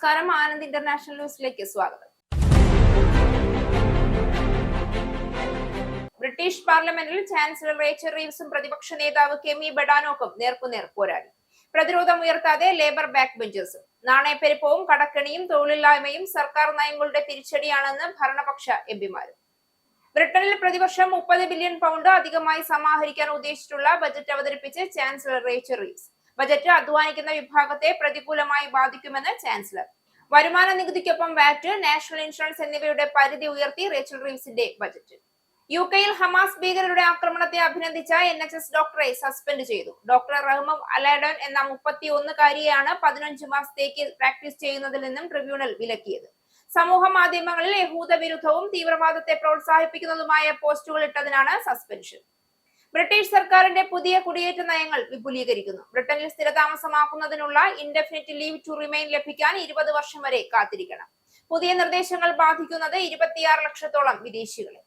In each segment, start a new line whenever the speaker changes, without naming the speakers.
നമസ്കാരം, ആനന്ദ് ഇന്റർനാഷണൽ ന്യൂസിലേക്ക് സ്വാഗതം. ബ്രിട്ടീഷ് പാർലമെന്റിൽ ചാൻസലർ റേച്ചൽ റീവ്സും പ്രതിപക്ഷ നേതാവ് കെമി ബഡാനോക്കും നേർക്കുനേർ പോരാടി. പ്രതിരോധം ഉയർത്താതെ ലേബർ ബാക്ക് ബെഞ്ചേഴ്സും. നാണയപ്പെരുപ്പവും കടക്കെണിയും തൊഴിലില്ലായ്മയും സർക്കാർ നയങ്ങളുടെ തിരിച്ചടിയാണെന്ന് ഭരണപക്ഷ എംപിമാരും. ബ്രിട്ടനിൽ പ്രതിവർഷം 30 ബില്യൺ പൗണ്ട് അധികമായി സമാഹരിക്കാൻ ഉദ്ദേശിച്ചിട്ടുള്ള ബജറ്റ് അവതരിപ്പിച്ച് ചാൻസലർ റേച്ചൽ റീവ്സ്. ബജറ്റ് അധ്വാനിക്കുന്ന വിഭാഗത്തെ പ്രതികൂലമായി ബാധിക്കുമെന്ന് ചാൻസലർ. വരുമാന നികുതിക്കൊപ്പം വാറ്റ്, നാഷണൽ ഇൻഷുറൻസ് എന്നിവയുടെ പരിധി ഉയർത്തി റേച്ചൽ റീവ്സിന്റെ ബജറ്റ്. യുകെയിൽ ഹമാസ് ഭീകരരുടെ ആക്രമണത്തെ അഭിനന്ദിച്ച NHS ഡോക്ടറെ സസ്പെൻഡ് ചെയ്തു. ഡോക്ടർ റഹ്മം അലാഡോൻ എന്ന 31-കാരിയെയാണ് 15 മാസത്തേക്ക് പ്രാക്ടീസ് ചെയ്യുന്നതിൽ നിന്നും ട്രിബ്യൂണൽ വിലക്കിയത്. സമൂഹ മാധ്യമങ്ങളിൽ യഹൂദ വിരുദ്ധവും തീവ്രവാദത്തെ പ്രോത്സാഹിപ്പിക്കുന്നതുമായ പോസ്റ്റുകൾ ഇട്ടതിനാണ് സസ്പെൻഷൻ. ബ്രിട്ടീഷ് സർക്കാരിന്റെ പുതിയ കുടിയേറ്റ നയങ്ങൾ വിപുലീകരിക്കുന്നു. ബ്രിട്ടനിൽ സ്ഥിരതാമസമാക്കുന്നതിനുള്ള ഇൻഡെഫിനിറ്റ് ലീവ് ടു റിമെയിൻ ലഭിക്കാൻ 20 വർഷം വരെ കാത്തിരിക്കണം. പുതിയ നിർദ്ദേശങ്ങൾ ബാധിക്കുന്നത് 26 ലക്ഷത്തോളം വിദേശികളെ.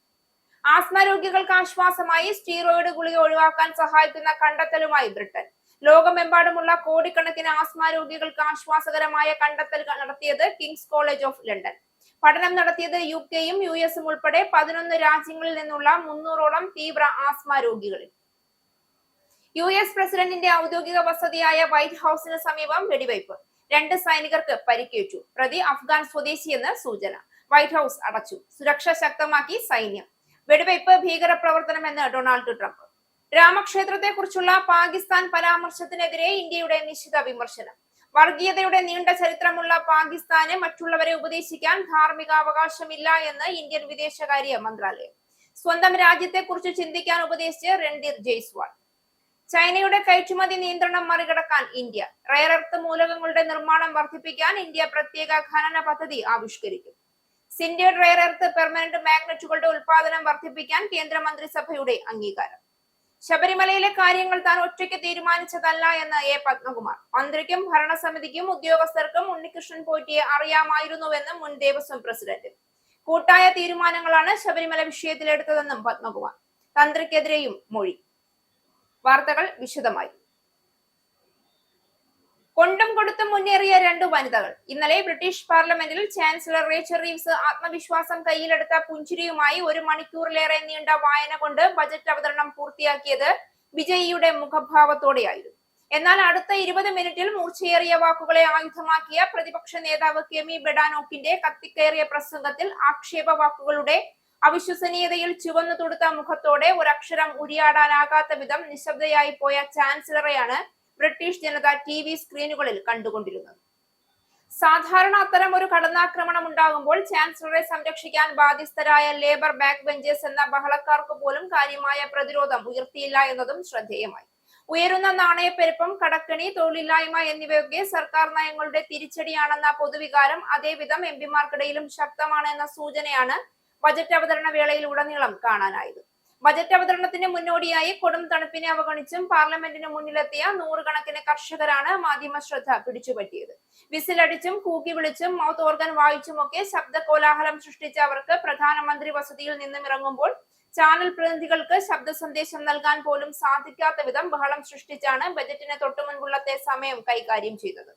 ആസ്മ രോഗികൾക്ക് ആശ്വാസമായി സ്റ്റീറോയിഡ് ഗുളിക ഒഴിവാക്കാൻ സഹായിക്കുന്ന കണ്ടെത്തലുമായി ബ്രിട്ടൻ. ലോകമെമ്പാടുമുള്ള കോടിക്കണക്കിന് ആസ്മ രോഗികൾക്ക് ആശ്വാസകരമായ കണ്ടെത്തൽ നടത്തിയത് കിങ്സ് കോളേജ് ഓഫ് ലണ്ടൻ. പഠനം നടത്തിയത് യുകെയും US ഉൾപ്പെടെ 11 രാജ്യങ്ങളിൽ നിന്നുള്ള 300ഓളം തീവ്ര ആസ്മ രോഗികളിൽ. US പ്രസിഡന്റിന്റെ ഔദ്യോഗിക വസതിയായ വൈറ്റ് ഹൌസിന് സമീപം വെടിവയ്പ്. 2 സൈനികർക്ക് പരിക്കേറ്റു. പ്രതി അഫ്ഗാൻ സ്വദേശിയെന്ന് സൂചന. വൈറ്റ് ഹൌസ് അടച്ചു. സുരക്ഷ ശക്തമാക്കി സൈന്യം. വെടിവയ്പ് ഭീകരപ്രവർത്തനമെന്ന് ഡൊണാൾഡ് ട്രംപ്. രാമക്ഷേത്രത്തെ കുറിച്ചുള്ള പാകിസ്ഥാൻ പരാമർശത്തിനെതിരെ ഇന്ത്യയുടെ നിശിത വിമർശനം. വർഗീയതയുടെ നീണ്ട ചരിത്രമുള്ള പാകിസ്ഥാന് മറ്റുള്ളവരെ ഉപദേശിക്കാൻ ധാർമ്മികാവകാശമില്ല എന്ന് ഇന്ത്യൻ വിദേശകാര്യ മന്ത്രാലയം. സ്വന്തം രാജ്യത്തെ കുറിച്ച് ചിന്തിക്കാൻ ഉപദേശിച്ച് രൺധീർ ജയ്സ്വാൾ. ചൈനയുടെ കയറ്റുമതി നിയന്ത്രണം മറികടക്കാൻ ഇന്ത്യ. റെയർ എർത്ത് മൂലകങ്ങളുടെ നിർമ്മാണം വർദ്ധിപ്പിക്കാൻ ഇന്ത്യ പ്രത്യേക ഖനന പദ്ധതി ആവിഷ്കരിക്കും. സിൻഡേഡ് റെയർ എർത്ത് പെർമനന്റ് മാഗ്നറ്റുകളുടെ ഉൽപാദനം വർദ്ധിപ്പിക്കാൻ കേന്ദ്രമന്ത്രിസഭയുടെ അംഗീകാരം. ശബരിമലയിലെ കാര്യങ്ങൾ താൻ ഒറ്റയ്ക്ക് തീരുമാനിച്ചതല്ല എന്ന് പത്മകുമാർ. മന്ത്രിക്കും ഭരണസമിതിക്കും ഉദ്യോഗസ്ഥർക്കും ഉണ്ണികൃഷ്ണൻ പോറ്റിയെ അറിയാമായിരുന്നുവെന്നും മുൻ ദേവസ്വം പ്രസിഡന്റ്. കൂട്ടായ തീരുമാനങ്ങളാണ് ശബരിമല വിഷയത്തിൽ എടുത്തതെന്നും പത്മകുമാർ. തന്ത്രിക്കെതിരെയും മൊഴി. വാർത്തകൾ വിശദമായി. കൊണ്ടും കൊടുത്തും മുന്നേറിയ 2 വനിതകൾ. ഇന്നലെ ബ്രിട്ടീഷ് പാർലമെന്റിൽ ചാൻസലർ റേച്ചൽ റീവ്സ് ആത്മവിശ്വാസം കയ്യിലെടുത്ത പുഞ്ചിരിയുമായി 1 മണിക്കൂറിലേറെ നീണ്ട വായന കൊണ്ട് ബജറ്റ് അവതരണം പൂർത്തിയാക്കിയത് വിജയിയുടെ മുഖഭാവത്തോടെയായിരുന്നു. എന്നാൽ അടുത്ത 20 മിനിറ്റിൽ മൂർച്ചയേറിയ വാക്കുകളെ ആയുധമാക്കിയ പ്രതിപക്ഷ നേതാവ് കെമി ബഡാനോക്കിന്റെ കത്തിക്കയറിയ പ്രസംഗത്തിൽ ആക്ഷേപ വാക്കുകളുടെ അവിശ്വസനീയതയിൽ ചുവന്നു തൊടുത്ത മുഖത്തോടെ ഒരക്ഷരം ഉരിയാടാനാകാത്ത വിധം നിശബ്ദയായി പോയ ചാൻസലറെയാണ് ബ്രിട്ടീഷ് ജനത TV സ്ക്രീനുകളിൽ കണ്ടുകൊണ്ടിരുന്നത്. സാധാരണ അത്തരം ഒരു കടന്നാക്രമണം ഉണ്ടാകുമ്പോൾ ചാൻസലറെ സംരക്ഷിക്കാൻ ബാധ്യസ്ഥരായ ലേബർ ബാക്ക് ബെഞ്ചേഴ്സ് എന്ന ബഹളക്കാർക്ക് പോലും കാര്യമായ പ്രതിരോധം ഉയർത്തിയില്ല എന്നതും ശ്രദ്ധേയമായി. ഉയരുന്ന നാണയപ്പെരുപ്പം, കടക്കെണി, തൊഴിലില്ലായ്മ എന്നിവയൊക്കെ സർക്കാർ നയങ്ങളുടെ തിരിച്ചടിയാണെന്ന പൊതുവികാരം അതേവിധം എംപിമാർക്കിടയിലും ശക്തമാണ് എന്ന സൂചനയാണ് ബജറ്റ് അവതരണ വേളയിൽ ഉടനീളം കാണാനായത്. ബജറ്റ് അവതരണത്തിന് മുന്നോടിയായി കൊടും തണുപ്പിനെ അവഗണിച്ചും പാർലമെന്റിന് മുന്നിലെത്തിയ 100 കണക്കിന് കർഷകരാണ് മാധ്യമ ശ്രദ്ധ പിടിച്ചുപറ്റിയത്. വിസിലടിച്ചും കൂക്കി വിളിച്ചും മൗത്ത് ഓർഗൻ വായിച്ചുമൊക്കെ ശബ്ദ കോലാഹലം സൃഷ്ടിച്ച അവർക്ക് പ്രധാനമന്ത്രി വസതിയിൽ നിന്നും ഇറങ്ങുമ്പോൾ ചാനൽ പ്രതിനിധികൾക്ക് ശബ്ദ സന്ദേശം നൽകാൻ പോലും സാധിക്കാത്ത വിധം ബഹളം സൃഷ്ടിച്ചാണ് ബജറ്റിന് തൊട്ടുമുൻപുള്ളത്തെ സമയം കൈകാര്യം ചെയ്തത്.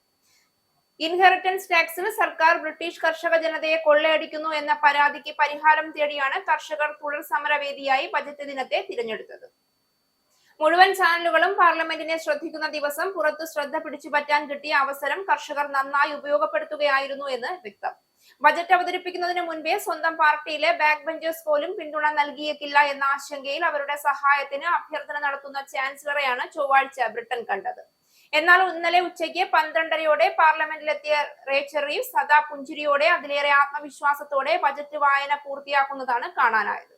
ഇൻഹെറിറ്റൻസ് ടാക്സിൽ സർക്കാർ ബ്രിട്ടീഷ് കർഷക ജനതയെ കൊള്ളയടിക്കുന്നു എന്ന പരാതിക്ക് പരിഹാരം തേടിയാണ് കർഷകർ തുടർ സമരവേദിയായി ബജറ്റ് ദിനത്തെ തിരഞ്ഞെടുത്തത്. മുഴുവൻ ചാനലുകളും പാർലമെന്റിനെ ശ്രദ്ധിക്കുന്ന ദിവസം പുറത്തു ശ്രദ്ധ പിടിച്ചുപറ്റാൻ കിട്ടിയ അവസരം കർഷകർ നന്നായി ഉപയോഗപ്പെടുത്തുകയായിരുന്നു എന്ന് വ്യക്തം. ബജറ്റ് അവതരിപ്പിക്കുന്നതിന് മുൻപേ സ്വന്തം പാർട്ടിയിലെ ബാക്ക് ബെഞ്ചേഴ്സ് പോലും പിന്തുണ നൽകിയേക്കില്ല എന്ന ആശങ്കയിൽ അവരുടെ സഹായത്തിന് അഭ്യർത്ഥന നടത്തുന്ന ചാൻസലറെയാണ് ചൊവ്വാഴ്ച ബ്രിട്ടൻ കണ്ടത്. എന്നാൽ ഇന്നലെ ഉച്ചയ്ക്ക് 12:30 പാർലമെന്റിലെത്തിയ റേച്ചൽ റീവ്സ് സദാ പുഞ്ചിരിയോടെ അതിലേറെ ആത്മവിശ്വാസത്തോടെ ബജറ്റ് വായന പൂർത്തിയാക്കുന്നതാണ് കാണാനായത്.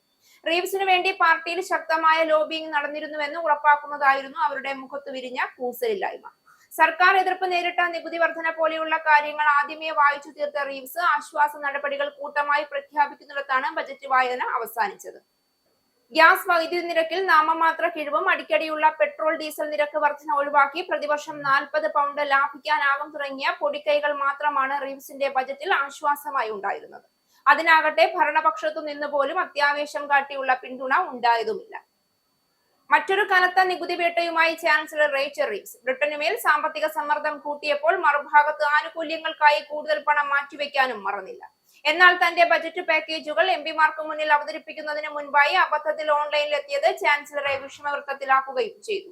റീവ്സിനു വേണ്ടി പാർട്ടിയിൽ ശക്തമായ ലോബിയിങ് നടന്നിരുന്നുവെന്ന് ഉറപ്പാക്കുന്നതായിരുന്നു അവരുടെ മുഖത്ത് വിരിഞ്ഞ കൂസലില്ലായ്മ. സർക്കാർ എതിർപ്പ് നേരിട്ട നികുതി വർധന പോലെയുള്ള കാര്യങ്ങൾ ആദ്യമേ വായിച്ചു തീർത്ത റീവ്സ് ആശ്വാസ നടപടികൾ കൂട്ടമായി പ്രഖ്യാപിക്കുന്നിടത്താണ് ബജറ്റ് വായന അവസാനിച്ചത്. ഗ്യാസ് വൈദ്യുതി നിരക്കിൽ നാമമാത്ര കിഴിവും അടിക്കടിയുള്ള പെട്രോൾ ഡീസൽ നിരക്ക് വർധന ഒഴിവാക്കി പ്രതിവർഷം 40 പൗണ്ട് ലാഭിക്കാനാകും തുടങ്ങിയ പൊടിക്കൈകൾ മാത്രമാണ് റീവ്സിന്റെ ബജറ്റിൽ ആശ്വാസമായി ഉണ്ടായിരുന്നത്. അതിനാകട്ടെ ഭരണപക്ഷത്തു നിന്ന് പോലും അത്യാവേശം കാട്ടിയുള്ള പിന്തുണ ഉണ്ടായതുമില്ല. മറ്റൊരു കനത്ത നികുതി വേട്ടയുമായി ചാൻസലർ റേച്ചൽ റീവ്സ്. ബ്രിട്ടനുമേൽ സാമ്പത്തിക സമ്മർദ്ദം കൂട്ടിയപ്പോൾ മറുഭാഗത്ത് ആനുകൂല്യങ്ങൾക്കായി കൂടുതൽ പണം മാറ്റിവെക്കാനും മറന്നില്ല. എന്നാൽ തന്റെ ബജറ്റ് പാക്കേജുകൾ എംപിമാർക്ക് മുന്നിൽ അവതരിപ്പിക്കുന്നതിന് മുൻപായി അബദ്ധത്തിൽ ഓൺലൈനിലെത്തിയത് ചാൻസലറെ വിഷമവൃത്തത്തിലാക്കുകയും ചെയ്തു.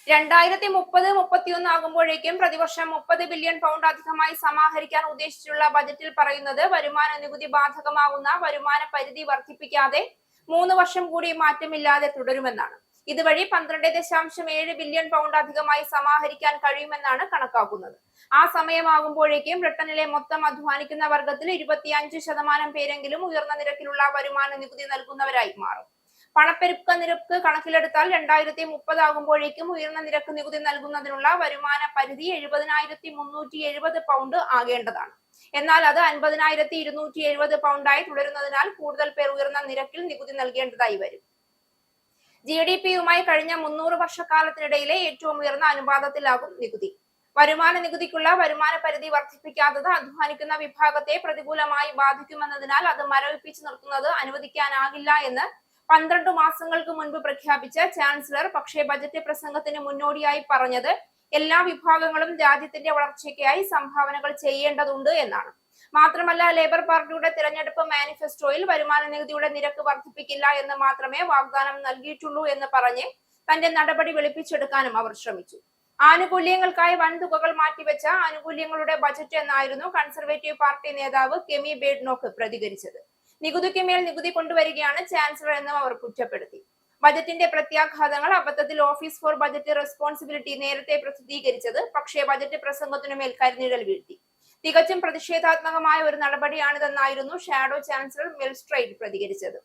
2030-31 ആകുമ്പോഴേക്കും പ്രതിവർഷം 30 ബില്യൺ പൗണ്ട് അധികമായി സമാഹരിക്കാൻ ഉദ്ദേശിച്ചുള്ള ബജറ്റിൽ പറയുന്നത് വരുമാന നികുതി ബാധകമാകുന്ന വരുമാന പരിധി വർദ്ധിപ്പിക്കാതെ 3 വർഷം കൂടി മാറ്റമില്ലാതെ തുടരുമെന്നാണ്. ഇതുവഴി 12.7 ബില്യൺ പൗണ്ട് അധികമായി സമാഹരിക്കാൻ കഴിയുമെന്നാണ് കണക്കാക്കുന്നത്. ആ സമയമാകുമ്പോഴേക്കും ബ്രിട്ടനിലെ മൊത്തം അധ്വാനിക്കുന്ന വർഗത്തിൽ 25% പേരെങ്കിലും ഉയർന്ന നിരക്കിലുള്ള വരുമാന നികുതി നൽകുന്നവരായി മാറും. പണപ്പെരുപ്പ നിരക്ക് കണക്കിലെടുത്താൽ 2030 ആകുമ്പോഴേക്കും ഉയർന്ന നിരക്ക് നികുതി നൽകുന്നതിനുള്ള വരുമാന പരിധി 70,370 പൗണ്ട് ആകേണ്ടതാണ്. എന്നാൽ അത് 50,270 പൗണ്ടായി തുടരുന്നതിനാൽ കൂടുതൽ പേർ ഉയർന്ന നിരക്കിൽ നികുതി നൽകേണ്ടതായി വരും. GDP-യുമായി കഴിഞ്ഞ 300 വർഷക്കാലത്തിനിടയിലെ ഏറ്റവും ഉയർന്ന അനുപാതത്തിലാകും നികുതി. വരുമാന നികുതിക്കുള്ള വരുമാന പരിധി വർദ്ധിപ്പിക്കാത്തത് അധ്വാനിക്കുന്ന വിഭാഗത്തെ പ്രതികൂലമായി ബാധിക്കുമെന്നതിനാൽ അത് മരവിപ്പിച്ചു നിർത്തുന്നത് അനുവദിക്കാനാകില്ല എന്ന് 12 മാസങ്ങൾക്ക് മുൻപ് പ്രഖ്യാപിച്ച ചാൻസലർ പക്ഷേ ബജറ്റ് പ്രസംഗത്തിന് മുന്നോടിയായി പറഞ്ഞത് എല്ലാ വിഭാഗങ്ങളും രാജ്യത്തിന്റെ വളർച്ചയ്ക്കായി സംഭാവനകൾ ചെയ്യേണ്ടതുണ്ട് എന്നാണ്. മാത്രമല്ല ലേബർ പാർട്ടിയുടെ തിരഞ്ഞെടുപ്പ് മാനിഫെസ്റ്റോയിൽ വരുമാന നികുതിയുടെ നിരക്ക് വർദ്ധിപ്പിക്കില്ല എന്ന് മാത്രമേ വാഗ്ദാനം നൽകിയിട്ടുള്ളൂ എന്ന് പറഞ്ഞ് തന്റെ നടപടി വെളുപ്പിച്ചെടുക്കാനും അവർ ശ്രമിച്ചു. ആനുകൂല്യങ്ങൾക്കായി വൻ തുകകൾ മാറ്റിവെച്ച ആനുകൂല്യങ്ങളുടെ ബജറ്റ് എന്നായിരുന്നു കൺസർവേറ്റീവ് പാർട്ടി നേതാവ് കെമി ബേഡ്നോക്ക് പ്രതികരിച്ചത്. നികുതിക്ക് മേൽ നികുതി കൊണ്ടുവരികയാണ് ചാൻസലർ എന്നും അവർ കുറ്റപ്പെടുത്തി. ബജറ്റിന്റെ പ്രത്യാഘാതങ്ങൾ അബദ്ധത്തിൽ ഓഫീസ് ഫോർ ബജറ്റ് റെസ്പോൺസിബിലിറ്റി നേരത്തെ പ്രസിദ്ധീകരിച്ചത് പക്ഷേ ബജറ്റ് പ്രസംഗത്തിനു മേൽ കരിനിഴൽ വീഴ്ത്തി. തികച്ചും പ്രതിഷേധാത്മകമായ ഒരു നടപടിയാണിതെന്നായിരുന്നു ഷാഡോ ചാൻസലർ മെൽസ്ട്രൈറ്റ് പ്രതികരിച്ചത്.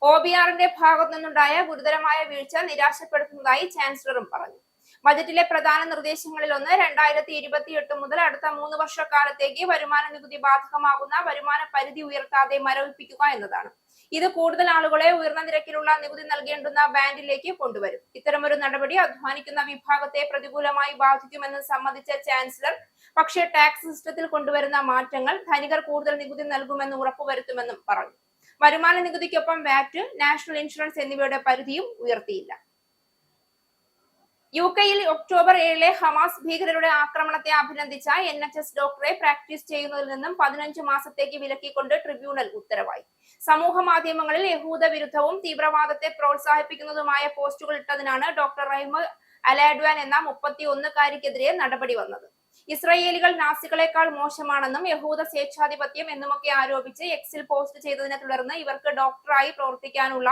OBR-ന്റെ ഭാഗത്തു നിന്നുണ്ടായ ഗുരുതരമായ വീഴ്ച നിരാശപ്പെടുത്തുന്നതായി ചാൻസലറും പറഞ്ഞു. ബജറ്റിലെ പ്രധാന നിർദ്ദേശങ്ങളിലൊന്ന് 2028 മുതൽ അടുത്ത 3 വർഷക്കാലത്തേക്ക് വരുമാന നികുതി ബാധകമാകുന്ന വരുമാന പരിധി ഉയർത്താതെ മരവിപ്പിക്കുക എന്നതാണ്. ഇത് കൂടുതൽ ആളുകളെ ഉയർന്ന നിരക്കിലുള്ള നികുതി നൽകേണ്ടുന്ന ബാൻഡിലേക്ക് കൊണ്ടുവരും. ഇത്തരമൊരു നടപടി അധ്വാനിക്കുന്ന വിഭാഗത്തെ പ്രതികൂലമായി ബാധിക്കുമെന്ന് സമ്മതിച്ച ചാൻസലർ പക്ഷേ ടാക്സ് സിസ്റ്റത്തിൽ കൊണ്ടുവരുന്ന മാറ്റങ്ങൾ ധനികർ കൂടുതൽ നികുതി നൽകുമെന്ന് ഉറപ്പുവരുത്തുമെന്നും പറഞ്ഞു. വരുമാന നികുതിക്കൊപ്പം വാറ്റ്, നാഷണൽ ഇൻഷുറൻസ് എന്നിവയുടെ പരിധിയും ഉയർത്തിയില്ല. UK-യിൽ ഒക്ടോബർ 7 ഹമാസ് ഭീകരരുടെ ആക്രമണത്തെ അഭിനന്ദിച്ച NHS ഡോക്ടറെ പ്രാക്ടീസ് ചെയ്യുന്നതിൽ നിന്നും 15 മാസത്തേക്ക് വിലക്കിക്കൊണ്ട് ട്രിബ്യൂണൽ ഉത്തരവായി. സമൂഹ മാധ്യമങ്ങളിൽ യഹൂദ വിരുദ്ധവും തീവ്രവാദത്തെ പ്രോത്സാഹിപ്പിക്കുന്നതുമായ പോസ്റ്റുകൾ ഇട്ടതിനാണ് ഡോക്ടർ റൈമ അലാഡ്വാൻ എന്ന 31-കാരിക്കെതിരെ നടപടി വന്നത്. ഇസ്രായേലികൾ നാസികളെക്കാൾ മോശമാണെന്നും യഹൂദ സ്വേച്ഛാധിപത്യം എന്നുമൊക്കെ ആരോപിച്ച് എക്സിൽ പോസ്റ്റ് ചെയ്തതിനെ തുടർന്ന് ഇവർക്ക് ഡോക്ടറായി പ്രവർത്തിക്കാനുള്ള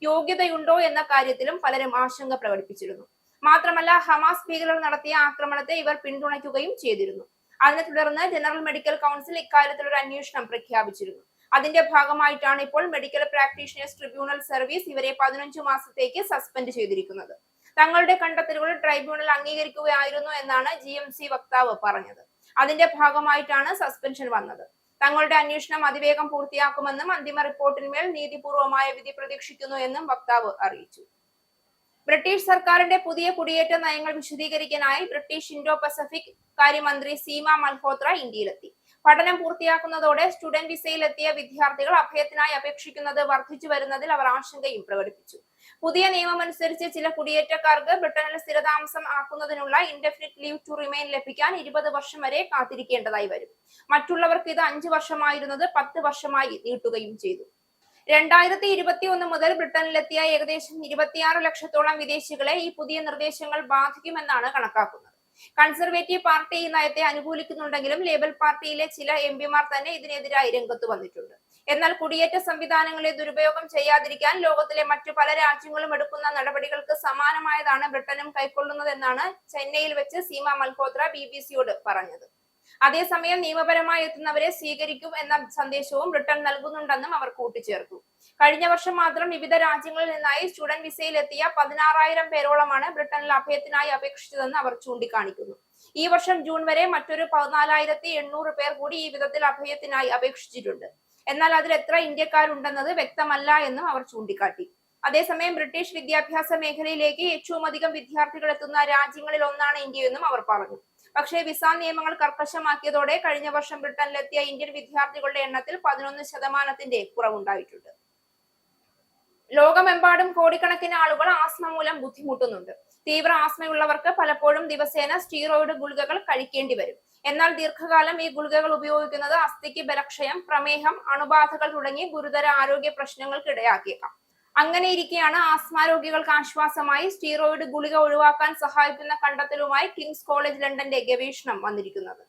യോഗ്യതയുണ്ടോ എന്ന കാര്യത്തിലും പലരും ആശങ്ക പ്രകടിപ്പിച്ചിരുന്നു. മാത്രമല്ല ഹമാസ് ഭീകരർ നടത്തിയ ആക്രമണത്തെ ഇവർ പിന്തുണയ്ക്കുകയും ചെയ്തിരുന്നു. അതിനെ തുടർന്ന് ജനറൽ മെഡിക്കൽ കൗൺസിൽ ഇക്കാര്യത്തിൽ ഒരു അന്വേഷണം പ്രഖ്യാപിച്ചിരുന്നു. അതിന്റെ ഭാഗമായിട്ടാണ് ഇപ്പോൾ മെഡിക്കൽ പ്രാക്ടീഷണേഴ്സ് ട്രിബ്യൂണൽ സർവീസ് ഇവരെ 15 മാസത്തേക്ക് സസ്പെൻഡ് ചെയ്തിരിക്കുന്നത്. തങ്ങളുടെ കണ്ടെത്തലുകൾ ട്രൈബ്യൂണൽ അംഗീകരിക്കുകയായിരുന്നു എന്നാണ് GMC വക്താവ് പറഞ്ഞത്. അതിന്റെ ഭാഗമായിട്ടാണ് സസ്പെൻഷൻ വന്നത്. തങ്ങളുടെ അന്വേഷണം അതിവേഗം പൂർത്തിയാക്കുമെന്നും അന്തിമ റിപ്പോർട്ടിന്മേൽ നീതിപൂർവമായ വിധി പ്രതീക്ഷിക്കുന്നു എന്നും വക്താവ് അറിയിച്ചു. ബ്രിട്ടീഷ് സർക്കാരിന്റെ പുതിയ കുടിയേറ്റ നയങ്ങൾ വിശദീകരിക്കാനായി ബ്രിട്ടീഷ് ഇൻഡോ പസഫിക് കാര്യമന്ത്രി സീമ മൽഹോത്ര ഇന്ത്യയിലെത്തി. പഠനം പൂർത്തിയാക്കുന്നതോടെ സ്റ്റുഡന്റ് വിസയിലെത്തിയ വിദ്യാർത്ഥികൾ അഭയത്തിനായി അപേക്ഷിക്കുന്നത് വർദ്ധിച്ചു വരുന്നതിൽ അവർ ആശങ്കയും പ്രകടിപ്പിച്ചു. പുതിയ നിയമമനുസരിച്ച് ചില കുടിയേറ്റക്കാർക്ക് ബ്രിട്ടനിൽ സ്ഥിരതാമസം ആക്കുന്നതിനുള്ള ഇൻഡെഫിനിറ്റ് ലീവ് ടു റിമെയിൻ ലഭിക്കാൻ 20 വർഷം വരെ കാത്തിരിക്കേണ്ടതായി വരും. മറ്റുള്ളവർക്ക് ഇത് 5 വർഷമായിരുന്നത് 10 വർഷമായി നീട്ടുകയും ചെയ്തു. 2021 മുതൽ ബ്രിട്ടനിലെത്തിയ ഏകദേശം 26 ലക്ഷത്തോളം വിദേശികളെ ഈ പുതിയ നിർദ്ദേശങ്ങൾ ബാധിക്കുമെന്നാണ് കണക്കാക്കുന്നത്. കൺസർവേറ്റീവ് പാർട്ടി ഈ നയത്തെ അനുകൂലിക്കുന്നുണ്ടെങ്കിലും ലേബർ പാർട്ടിയിലെ ചില എംപിമാർ തന്നെ ഇതിനെതിരായി രംഗത്ത് വന്നിട്ടുണ്ട്. എന്നാൽ കുടിയേറ്റ സംവിധാനങ്ങളെ ദുരുപയോഗം ചെയ്യാതിരിക്കാൻ ലോകത്തിലെ മറ്റു പല രാജ്യങ്ങളും എടുക്കുന്ന നടപടികൾക്ക് സമാനമായതാണ് ബ്രിട്ടനും കൈക്കൊള്ളുന്നതെന്നാണ് ചെന്നൈയിൽ വെച്ച് സീമ മൽഹോത്ര BBC-യോട് പറഞ്ഞത്. അതേസമയം നിയമപരമായി എത്തുന്നവരെ സ്വീകരിക്കും എന്ന സന്ദേശവും ബ്രിട്ടൻ നൽകുന്നുണ്ടെന്നും അവർ കൂട്ടിച്ചേർത്തു. കഴിഞ്ഞ വർഷം മാത്രം വിവിധ രാജ്യങ്ങളിൽ നിന്നായി സ്റ്റുഡന്റ് വിസയിൽ എത്തിയ 16,000 പേരോളമാണ് ബ്രിട്ടനിൽ അഭയത്തിനായി അപേക്ഷിച്ചതെന്ന് അവർ ചൂണ്ടിക്കാണിക്കുന്നു. ഈ വർഷം ജൂൺ വരെ മറ്റൊരു 14,800 പേർ കൂടി ഈ വിധത്തിൽ അഭയത്തിനായി അപേക്ഷിച്ചിട്ടുണ്ട്. എന്നാൽ അതിൽ എത്ര ഇന്ത്യക്കാരുണ്ടെന്നത് വ്യക്തമല്ല എന്നും അവർ ചൂണ്ടിക്കാട്ടി. അതേസമയം ബ്രിട്ടീഷ് വിദ്യാഭ്യാസ മേഖലയിലേക്ക് ഏറ്റവും അധികം വിദ്യാർത്ഥികൾ എത്തുന്ന രാജ്യങ്ങളിൽ ഒന്നാണ് ഇന്ത്യയെന്നും അവർ പറഞ്ഞു. പക്ഷേ വിസ നിയമങ്ങൾ കർക്കശമാക്കിയതോടെ കഴിഞ്ഞ വർഷം ബ്രിട്ടനിലെത്തിയ ഇന്ത്യൻ വിദ്യാർത്ഥികളുടെ എണ്ണത്തിൽ 11% കുറവുണ്ടായിട്ടുണ്ട്. ലോകമെമ്പാടും കോടിക്കണക്കിന് ആളുകൾ ആസ്മ മൂലം ബുദ്ധിമുട്ടുന്നുണ്ട്. തീവ്ര ആസ്മയുള്ളവർക്ക് പലപ്പോഴും ദിവസേന സ്റ്റീറോയിഡ് ഗുളികകൾ കഴിക്കേണ്ടി വരും. എന്നാൽ ദീർഘകാലം ഈ ഗുളികകൾ ഉപയോഗിക്കുന്നത് അസ്ഥിക്ക് ബലക്ഷയം, പ്രമേഹം, അണുബാധകൾ തുടങ്ങി ഗുരുതര ആരോഗ്യ പ്രശ്നങ്ങൾക്ക് ഇടയാക്കിയേക്കാം. അങ്ങനെയിരിക്കെയാണ് ആസ്മ രോഗികൾക്ക് ആശ്വാസമായി സ്റ്റീറോയിഡ് ഗുളിക ഒഴിവാക്കാൻ സഹായിക്കുന്ന കണ്ടെത്തലുമായി കിങ്സ് കോളേജ് ലണ്ടന്റെ ഗവേഷണം വന്നിരിക്കുന്നത്.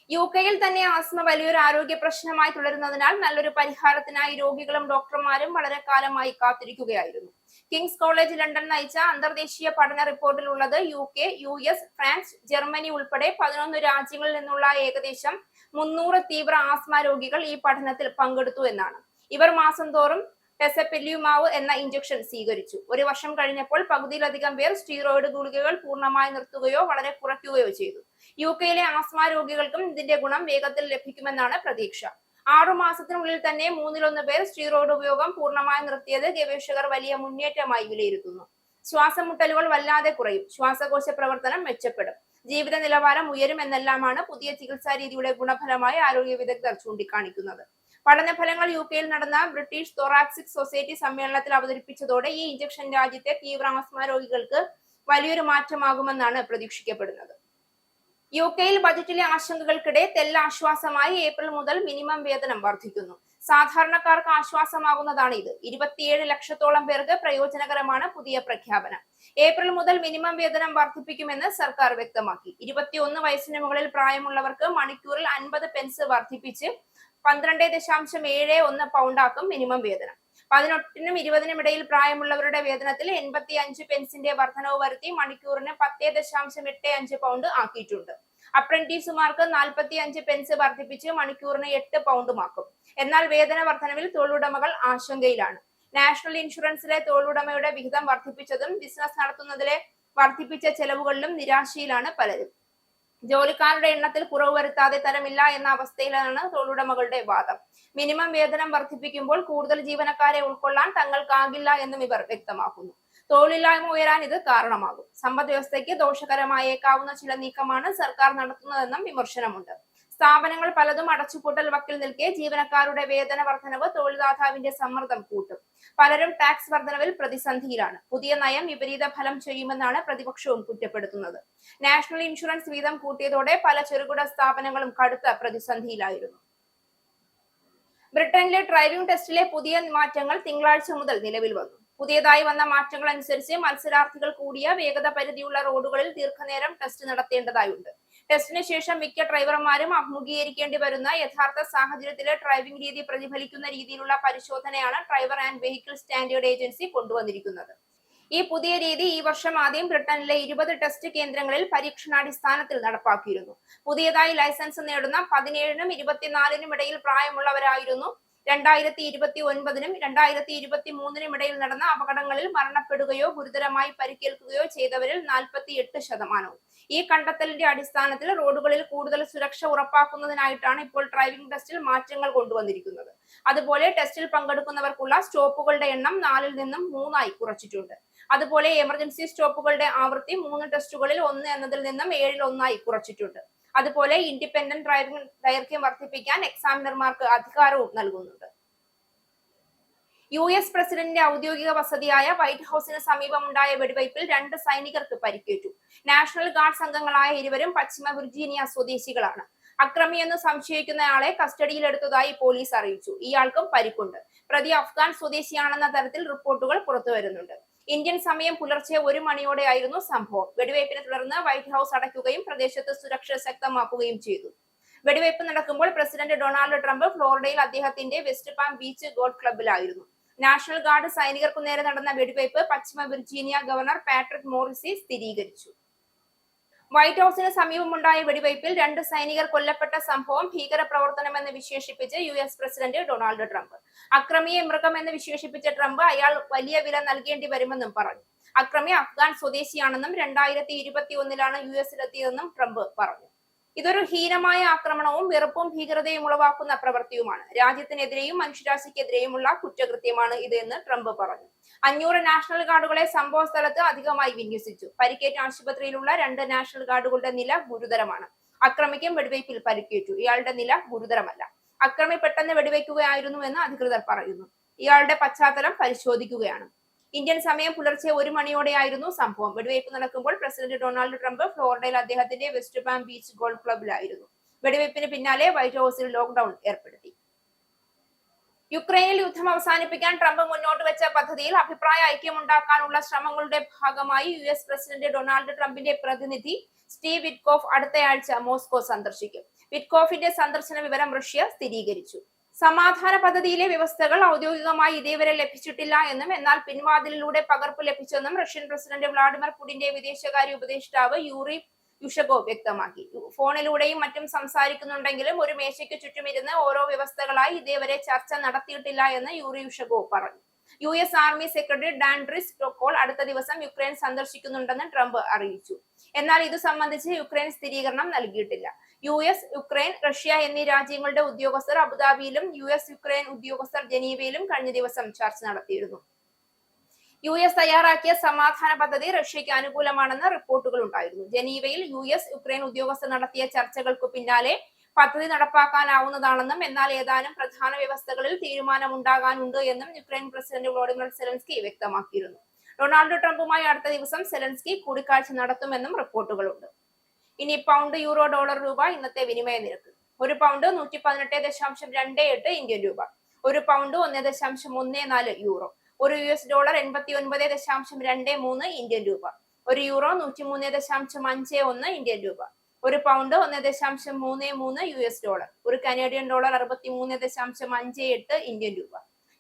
UK-യിൽ തന്നെ ആസ്മ വലിയൊരു ആരോഗ്യ പ്രശ്നമായി തുടരുന്നതിനാൽ നല്ലൊരു പരിഹാരത്തിനായി രോഗികളും ഡോക്ടർമാരും വളരെ കാലമായി കാത്തിരിക്കുകയായിരുന്നു. കിങ്സ് കോളേജ് ലണ്ടൻ നയിച്ച അന്തർദേശീയ പഠന റിപ്പോർട്ടിലുള്ളത് UK, US, ഫ്രാൻസ്, ജർമ്മനി ഉൾപ്പെടെ 11 രാജ്യങ്ങളിൽ നിന്നുള്ള ഏകദേശം 300 തീവ്ര ആസ്മ രോഗികൾ ഈ പഠനത്തിൽ പങ്കെടുത്തു എന്നാണ്. ഇവർ മാസം തോറും ടെസപെല്യുമാവ് എന്ന ഇഞ്ചക്ഷൻ സ്വീകരിച്ചു. ഒരു വർഷം കഴിഞ്ഞപ്പോൾ പകുതിയിലധികം പേർ സ്റ്റീറോയിഡ് ഗുളികകൾ പൂർണ്ണമായി നിർത്തുകയോ വളരെ കുറയ്ക്കുകയോ ചെയ്തു. UK-യിലെ ആസ്മ രോഗികൾക്കും ഇതിന്റെ ഗുണം വേഗത്തിൽ ലഭിക്കുമെന്നാണ് പ്രതീക്ഷ. 6 മാസത്തിനുള്ളിൽ തന്നെ 1/3 പേർ സ്റ്റീറോയിഡ് ഉപയോഗം പൂർണ്ണമായി നിർത്തിയത് ഗവേഷകർ വലിയ മുന്നേറ്റമായി വിലയിരുത്തുന്നു. ശ്വാസമുട്ടലുകൾ വല്ലാതെ കുറയും, ശ്വാസകോശ പ്രവർത്തനം മെച്ചപ്പെടും, ജീവിത നിലവാരം ഉയരും എന്നെല്ലാമാണ് പുതിയ ചികിത്സാ രീതിയുടെ ഗുണഫലമായി ആരോഗ്യ വിദഗ്ധർ ചൂണ്ടിക്കാണിക്കുന്നത്. പഠനഫലങ്ങൾ UK-യിൽ നടന്ന ബ്രിട്ടീഷ് thoracic സൊസൈറ്റി സമ്മേളനത്തിൽ അവതരിപ്പിച്ചതോടെ ഈ ഇഞ്ചക്ഷൻ രാജ്യത്തെ തീവ്ര ആസ്മ രോഗികൾക്ക് വലിയൊരു മാറ്റമാകുമെന്നാണ് പ്രതീക്ഷിക്കപ്പെടുന്നത്. UK-യിൽ ബജറ്റിലെ ആശങ്കകൾക്കിടെ തെല്ലാശ്വാസമായി ഏപ്രിൽ മുതൽ മിനിമം വേതനം വർദ്ധിക്കുന്നു. സാധാരണക്കാർക്ക് ആശ്വാസമാകുന്നതാണ് ഇത്. 27 ലക്ഷത്തോളം പേർക്ക് പ്രയോജനകരമാണ് പുതിയ പ്രഖ്യാപനം. ഏപ്രിൽ മുതൽ മിനിമം വേതനം വർദ്ധിപ്പിക്കുമെന്ന് സർക്കാർ വ്യക്തമാക്കി. 21 വയസ്സിന് മുകളിൽ പ്രായമുള്ളവർക്ക് മണിക്കൂറിൽ 50 പെൻസ് വർദ്ധിപ്പിച്ച് 12.71 പൗണ്ടാക്കും മിനിമം വേതനം. 18-നും 20-നും ഇടയിൽ പ്രായമുള്ളവരുടെ വേതനത്തിൽ 85 പെൻസിന്റെ വർധനവ് വരുത്തി മണിക്കൂറിന് 10.85 പൗണ്ട് ആക്കിയിട്ടുണ്ട്. അപ്രന്റീസുമാർക്ക് 45 പെൻസ് വർദ്ധിപ്പിച്ച് മണിക്കൂറിന് 8 പൗണ്ടുമാക്കും. എന്നാൽ വേതന വർധനവിൽ തൊഴിലുടമകൾ ആശങ്കയിലാണ്. നാഷണൽ ഇൻഷുറൻസിലെ തൊഴിലുടമയുടെ വിഹിതം വർദ്ധിപ്പിച്ചതും ബിസിനസ് നടത്തുന്നതിലെ വർദ്ധിപ്പിച്ച ചെലവുകളിലും നിരാശയിലാണ് പലരും. ജോലിക്കാരുടെ എണ്ണത്തിൽ കുറവ് വരുത്താതെ തരമില്ല എന്ന അവസ്ഥയിലാണ് തൊഴിലുടമകളുടെ വാദം. മിനിമം വേതനം വർദ്ധിപ്പിക്കുമ്പോൾ കൂടുതൽ ജീവനക്കാരെ ഉൾക്കൊള്ളാൻ തങ്ങൾക്കാകില്ല എന്നും ഇവർ വ്യക്തമാക്കുന്നു. തൊഴിലില്ലായ്മ ഉയരാൻ ഇത് കാരണമാകും. സമ്പദ് വ്യവസ്ഥയ്ക്ക് ദോഷകരമായേക്കാവുന്ന ചില നീക്കമാണ് സർക്കാർ നടത്തുന്നതെന്നും വിമർശനമുണ്ട്. സ്ഥാപനങ്ങൾ പലതും അടച്ചുപൂട്ടൽ വക്കിൽ നിൽക്കെ ജീവനക്കാരുടെ വേതന വർധനവ് തൊഴിൽദാതാവിന്റെ സമ്മർദ്ദം കൂട്ടും. പലരും ടാക്സ് വർധനവിൽ പ്രതിസന്ധിയിലാണ്. പുതിയ നയം വിപരീത ഫലം ചെയ്യുമെന്നാണ് പ്രതിപക്ഷവും കുറ്റപ്പെടുത്തുന്നത്. നാഷണൽ ഇൻഷുറൻസ് വീതം കൂട്ടിയതോടെ പല ചെറുകിട സ്ഥാപനങ്ങളും കടുത്ത പ്രതിസന്ധിയിലായിരുന്നു. ബ്രിട്ടനിലെ ഡ്രൈവിംഗ് ടെസ്റ്റിലെ പുതിയ മാറ്റങ്ങൾ തിങ്കളാഴ്ച മുതൽ നിലവിൽ വന്നു. പുതിയതായി വന്ന മാറ്റങ്ങൾ അനുസരിച്ച് മത്സരാർത്ഥികൾ കൂടിയ വേഗത പരിധിയുള്ള റോഡുകളിൽ ദീർഘനേരം ടെസ്റ്റ് നടത്തേണ്ടതായുണ്ട്. ടെസ്റ്റിന് ശേഷം മിക്ക ഡ്രൈവർമാരും അഭിമുഖീകരിക്കേണ്ടി വരുന്ന യഥാർത്ഥ സാഹചര്യത്തിലെ ഡ്രൈവിംഗ് രീതി പ്രതിഫലിക്കുന്ന രീതിയിലുള്ള പരിശോധനയാണ് driver and vehicle standard agency കൊണ്ടുവന്നിരിക്കുന്നത്. ഈ പുതിയ രീതി ഈ വർഷം ആദ്യം ബ്രിട്ടനിലെ 20 ടെസ്റ്റ് കേന്ദ്രങ്ങളിൽ പരീക്ഷണാടിസ്ഥാനത്തിൽ നടപ്പാക്കിയിരുന്നു. പുതിയതായി ലൈസൻസ് നേടുന്ന 17-നും 24-നും ഇടയിൽ പ്രായമുള്ളവരായിരുന്നു 2029-നും 2023-നും ഇടയിൽ നടന്ന അപകടങ്ങളിൽ മരണപ്പെടുകയോ ഗുരുതരമായി പരിക്കേൽക്കുകയോ ചെയ്തവരിൽ 48%. ഈ കണ്ടെത്തലിന്റെ അടിസ്ഥാനത്തിൽ റോഡുകളിൽ കൂടുതൽ സുരക്ഷ ഉറപ്പാക്കുന്നതിനായിട്ടാണ് ഇപ്പോൾ ഡ്രൈവിംഗ് ടെസ്റ്റിൽ മാറ്റങ്ങൾ കൊണ്ടുവന്നിരിക്കുന്നത്. അതുപോലെ ടെസ്റ്റിൽ പങ്കെടുക്കുന്നവർക്കുള്ള സ്റ്റോപ്പുകളുടെ എണ്ണം 4-ൽ നിന്നും 3 കുറച്ചിട്ടുണ്ട്. അതുപോലെ എമർജൻസി സ്റ്റോപ്പുകളുടെ ആവൃത്തി 3 ടെസ്റ്റുകളിൽ 1 എന്നതിൽ നിന്നും 7-ൽ 1 കുറച്ചിട്ടുണ്ട്. അതുപോലെ ഇൻഡിപെൻഡന്റ് ഡ്രൈവിംഗ് ദൈർഘ്യം വർദ്ധിപ്പിക്കാൻ എക്സാമിനർമാർക്ക് അധികാരവും നൽകുന്നുണ്ട്. US പ്രസിഡന്റിന്റെ ഔദ്യോഗിക വസതിയായ വൈറ്റ് ഹൌസിന് സമീപമുണ്ടായ വെടിവയ്പിൽ 2 സൈനികർക്ക് പരിക്കേറ്റു. നാഷണൽ ഗാർഡ്സ് അംഗങ്ങളായ ഇരുവരും പശ്ചിമ വിർജീനിയ സ്വദേശികളാണ്. അക്രമിയെന്ന് സംശയിക്കുന്നയാളെ കസ്റ്റഡിയിലെടുത്തതായി പോലീസ് അറിയിച്ചു. ഇയാൾക്കും പരിക്കുണ്ട്. പ്രതി അഫ്ഗാൻ സ്വദേശിയാണെന്ന തരത്തിൽ റിപ്പോർട്ടുകൾ പുറത്തുവരുന്നുണ്ട്. ഇന്ത്യൻ സമയം പുലർച്ചെ 1 മണിയോടെയായിരുന്നു സംഭവം. വെടിവയ്പ്പിനെ തുടർന്ന് വൈറ്റ് ഹൌസ് അടയ്ക്കുകയും പ്രദേശത്ത് സുരക്ഷ ശക്തമാക്കുകയും ചെയ്തു. വെടിവയ്പ് നടക്കുമ്പോൾ പ്രസിഡന്റ് ഡൊണാൾഡ് ട്രംപ് ഫ്ലോറിഡയിൽ അദ്ദേഹത്തിന്റെ വെസ്റ്റ് പാം ബീച്ച് ഗോൾഫ് ക്ലബ്ബിലായിരുന്നു. നാഷണൽ ഗാർഡ് സൈനികർക്കു നേരെ നടന്ന വെടിവയ്പ് പശ്ചിമ വിർജീനിയ ഗവർണർ പാട്രിക് മോറിസി സ്ഥിരീകരിച്ചു. വൈറ്റ് ഹൌസിന് സമീപമുണ്ടായ വെടിവയ്പിൽ 2 സൈനികർ കൊല്ലപ്പെട്ട സംഭവം ഭീകരപ്രവർത്തനമെന്ന് വിശേഷിപ്പിച്ച് US പ്രസിഡന്റ് ഡൊണാൾഡ് ട്രംപ്. അക്രമിയെ മൃഗമെന്ന് വിശേഷിപ്പിച്ച ട്രംപ് അയാൾ വലിയ വില നൽകേണ്ടി വരുമെന്നും പറഞ്ഞു. അക്രമി അഫ്ഗാൻ സ്വദേശിയാണെന്നും 2021-ലാണ് US-ലെത്തിയതെന്നും ട്രംപ് പറഞ്ഞു. ഇതൊരു ഹീനമായ ആക്രമണവും വെറുപ്പും ഭീകരതയും ഉളവാക്കുന്ന പ്രവൃത്തിയുമാണ്. രാജ്യത്തിനെതിരെയും മനുഷ്യരാശിക്കെതിരെയുമുള്ള കുറ്റകൃത്യമാണ് ഇത് എന്ന് ട്രംപ് പറഞ്ഞു. 500 നാഷണൽ ഗാർഡുകളെ സംഭവ സ്ഥലത്ത് അധികമായി വിന്യസിച്ചു. പരിക്കേറ്റ ആശുപത്രിയിലുള്ള 2 നാഷണൽ ഗാർഡുകളുടെ നില ഗുരുതരമാണ്. അക്രമിക്കും വെടിവയ്പിൽ പരിക്കേറ്റു. ഇയാളുടെ നില ഗുരുതരമല്ല. അക്രമി പെട്ടെന്ന് വെടിവെക്കുകയായിരുന്നുവെന്ന് അധികൃതർ പറയുന്നു. ഇയാളുടെ പശ്ചാത്തലം പരിശോധിക്കുകയാണ്. ഇന്ത്യൻ സമയം പുലർച്ചെ 1 മണിയോടെയായിരുന്നു സംഭവം. വെടിവയ്പ് നടക്കുമ്പോൾ പ്രസിഡന്റ് ഡൊണാൾഡ് ട്രംപ് ഫ്ലോറിഡയിൽ അദ്ദേഹത്തിന്റെ വെസ്റ്റ് പാം ബീച്ച് ഗോൾഫ് ക്ലബിലായിരുന്നു. വെടിവയ്പ്പിന് പിന്നാലെ വൈറ്റ് ഹൌസിൽ ലോക്ക്ഡൌൺ ഏർപ്പെടുത്തി. യുക്രൈനിൽ യുദ്ധം അവസാനിപ്പിക്കാൻ ട്രംപ് മുന്നോട്ട് വെച്ച പദ്ധതിയിൽ അഭിപ്രായ ഐക്യമുണ്ടാക്കാനുള്ള ശ്രമങ്ങളുടെ ഭാഗമായി US പ്രസിഡന്റ് ഡൊണാൾഡ് ട്രംപിന്റെ പ്രതിനിധി സ്റ്റീവ് വിറ്റ്കോഫ് അടുത്തയാഴ്ച മോസ്കോ സന്ദർശിക്കും. വിറ്റ്കോഫിന്റെ സന്ദർശന വിവരം റഷ്യ സ്ഥിരീകരിച്ചു. സമാധാന പദ്ധതിയിലെ വ്യവസ്ഥകൾ ഔദ്യോഗികമായി ഇതേവരെ ലഭിച്ചിട്ടില്ല എന്നും എന്നാൽ പിൻവാതിലിലൂടെ പകർപ്പ് ലഭിച്ചെന്നും റഷ്യൻ പ്രസിഡന്റ് വ്ളാഡിമിർ പുടിന്റെ വിദേശകാര്യ ഉപദേഷ്ടാവ് യൂറി യുഷകോവ് വ്യക്തമാക്കി. ഫോണിലൂടെയും മറ്റും സംസാരിക്കുന്നുണ്ടെങ്കിലും ഒരു മേശയ്ക്ക് ചുറ്റുമിരുന്ന് ഓരോ വ്യവസ്ഥകളായി ഇതേവരെ ചർച്ച നടത്തിയിട്ടില്ല എന്ന് യൂറി യുഷകോവ് പറഞ്ഞു. US ആർമി സെക്രട്ടറി ഡാൻഡ്രിസ് ടൊക്കോൾ അടുത്ത ദിവസം യുക്രൈൻ സന്ദർശിക്കുന്നുണ്ടെന്ന് ട്രംപ് അറിയിച്ചു. എന്നാൽ ഇത് സംബന്ധിച്ച് യുക്രൈൻ സ്ഥിരീകരണം നൽകിയിട്ടില്ല. US, യുക്രൈൻ, റഷ്യ എന്നീ രാജ്യങ്ങളുടെ ഉദ്യോഗസ്ഥർ അബുദാബിയിലും US യുക്രൈൻ ഉദ്യോഗസ്ഥർ ജനീവയിലും കഴിഞ്ഞ ദിവസം ചർച്ച നടത്തിയിരുന്നു. US തയ്യാറാക്കിയ സമാധാന പദ്ധതി റഷ്യയ്ക്ക് അനുകൂലമാണെന്ന് റിപ്പോർട്ടുകൾ ഉണ്ടായിരുന്നു. ജനീവയിൽ US യുക്രൈൻ ഉദ്യോഗസ്ഥർ നടത്തിയ ചർച്ചകൾക്കു പിന്നാലെ പദ്ധതി നടപ്പാക്കാനാവുന്നതാണെന്നും എന്നാൽ ഏതാനും പ്രധാന വ്യവസ്ഥകളിൽ തീരുമാനമുണ്ടാകാനുണ്ട് എന്നും യുക്രൈൻ പ്രസിഡന്റ് വോളോഡിമിർ സെലൻസ്കി വ്യക്തമാക്കിയിരുന്നു. ഡൊണാൾഡ് ട്രംപുമായി അടുത്ത ദിവസം സെലൻസ്കി കൂടിക്കാഴ്ച നടത്തുമെന്നും റിപ്പോർട്ടുകളുണ്ട്. ഇനി പൗണ്ട്, യൂറോ, ഡോളർ, രൂപ ഇന്നത്തെ വിനിമയ നിരക്ക്. ഒരു പൗണ്ട് 118.28 ഇന്ത്യൻ രൂപ, ഒരു പൗണ്ട് 1.14 യൂറോ, ഒരു US ഡോളർ 89.23 ഇന്ത്യൻ രൂപ, ഒരു യൂറോ 103.51 ഇന്ത്യൻ രൂപ, ഒരു പൗണ്ട് 1.33 US ഡോളർ, ഒരു കനേഡിയൻ ഡോളർ 63.58 ഇന്ത്യൻ രൂപ.